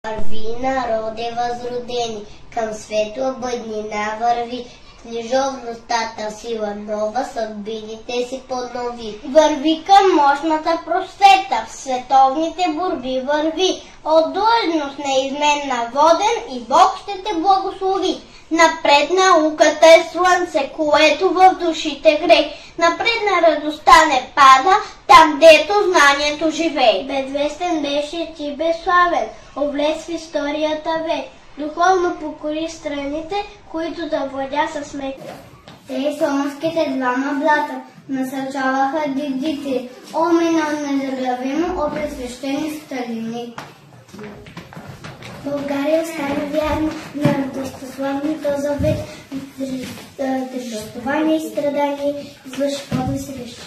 Върви, народе възродени, към светла бъднина върви, книжовността сила нова, съдбините си поднови. Върви към мощната просвета, в световните борби върви, от длъжност неизменна воден и Бог ще те благослови. Напред науката е слънце, което в душите грее, напред на радостта не пада, там дето знанието живее. Безвестен беше ти безславен, облез в историята век, духовно покори страните, които да владя със смех. Те слонските двама блата насърчаваха дидите, омена незаглавимо о пресвещени старини. България стана вярна на радостославното завет, държавствование и страдание, извърши подвиг срещу